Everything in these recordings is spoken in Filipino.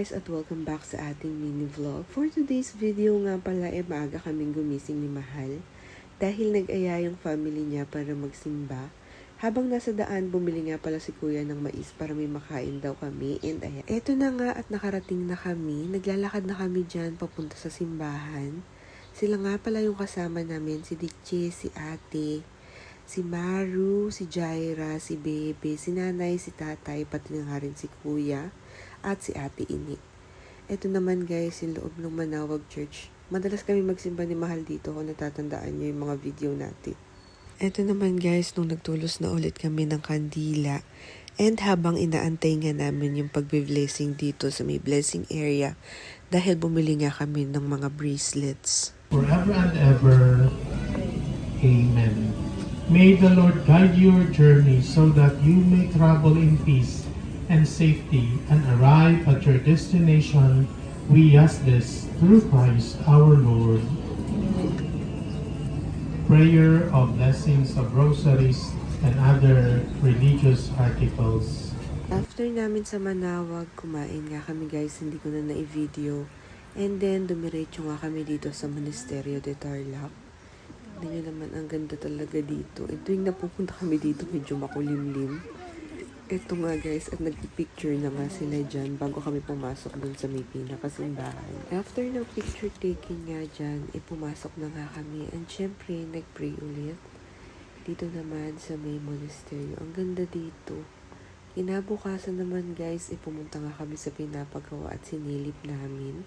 guys at welcome back sa ating mini vlog. For today's video nga pala maaga kaming gumising ni Mahal dahil nag-aya yung family niya para magsimba. Habang nasa daan, bumili nga pala si Kuya ng mais para may makain daw kami. And ayan, eto na nga at nakarating na kami. Naglalakad na kami dyan papunta sa simbahan. Sila nga pala yung kasama namin, si Diche, si Ate, si Maru, si Jaira, si Bebe, si Nanay, si Tatay, pati na nga rin si Kuya at si Ate Ini. Ito naman guys, yung loob ng Manawag Church. Madalas kami magsimba ni Mahal dito kung natatandaan nyo yung mga video natin. Ito naman guys, nung nagtulos na ulit kami ng kandila and habang inaantay nga namin yung pagbe-blessing dito sa may blessing area dahil bumili nga kami ng mga bracelets. Forever and ever. Amen. May the Lord guide your journey so that you may travel in peace and safety and arrive at your destination. We ask this through Christ our Lord. Prayer of blessings of rosaries and other religious articles. After namin sa Manawag, kumain nga kami guys, hindi ko na na-video. And then, dumiretso nga kami dito sa Monasterio de Tarlac. Hindi nyo naman, ang ganda talaga dito. Ito yung napupunta kami dito, medyo makulimlim. Ito nga guys, at nagpipicture na nga sila dyan bago kami pumasok dun sa may pinakasimbahan. After ng picture taking nga dyan, pumasok na nga kami. And syempre, nag-pray ulit. Dito naman sa may monastery. Ang ganda dito. Kinabukasan naman guys, pumunta nga kami sa pinapagawa at sinilip namin.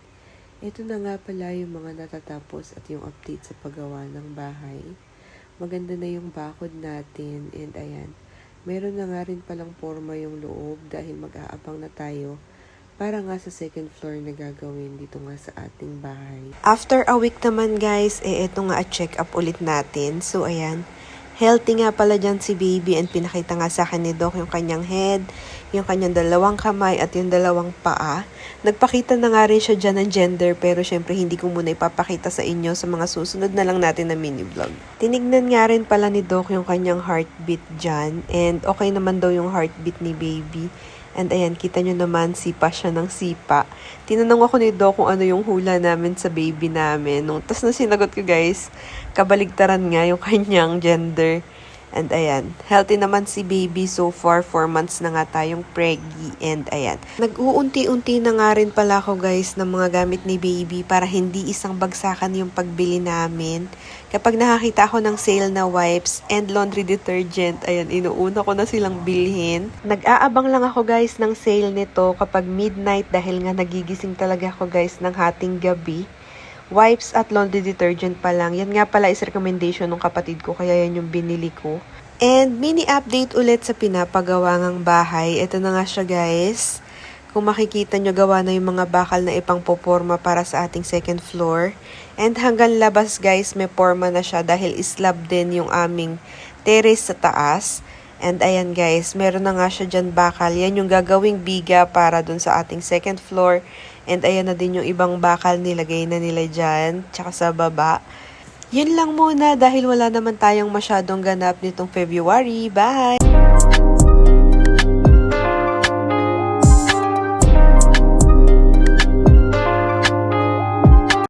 Ito na nga pala yung mga natatapos at yung update sa paggawa ng bahay. Maganda na yung bakod natin and ayan. Meron na nga rin palang forma yung loob dahil mag-aabang na tayo para nga sa second floor na gagawin dito nga sa ating bahay. After a week naman guys, ito nga check up ulit natin. So ayan, healthy nga pala dyan si baby and pinakita nga sa akin ni Doc yung kanyang head, yung kanyang dalawang kamay at yung dalawang paa. Nagpakita na nga rin siya dyan ng gender pero syempre hindi ko muna ipapakita sa inyo sa mga susunod na lang natin na mini vlog. Tinignan nga rin pala ni Doc yung kanyang heartbeat dyan and okay naman daw yung heartbeat ni baby. And ayan, kita nyo naman, sipa siya ng sipa. Tinanong ako ni Doc kung ano yung hula namin sa baby namin. Tapos na sinagot ko guys, kabaligtaran nga yung kanyang gender. And ayan, healthy naman si baby so far, 4 months na nga tayong preggy. And ayan, nag-uunti-unti na nga rin pala ako guys ng mga gamit ni baby para hindi isang bagsakan yung pagbili namin. Kapag nakakita ako ng sale na wipes and laundry detergent, ayan, inuuna ko na silang bilhin. Nag-aabang lang ako guys ng sale nito kapag midnight dahil nga nagigising talaga ako guys ng hating gabi. Wipes at laundry detergent pa lang. Yan nga pala is recommendation ng kapatid ko kaya yan yung binili ko. And mini update ulit sa pinapagawa ng bahay. Ito na nga siya guys. Kung makikita nyo, gawa na yung mga bakal na ipangpoporma para sa ating second floor. And hanggang labas guys, may porma na siya dahil slab din yung aming terrace sa taas. And ayan guys, meron na nga siya dyan bakal. Yan yung gagawing biga para dun sa ating second floor. And ayan na din yung ibang bakal nilagay na nila dyan, tsaka sa baba. Yun lang muna dahil wala naman tayong masyadong ganap nitong February. Bye!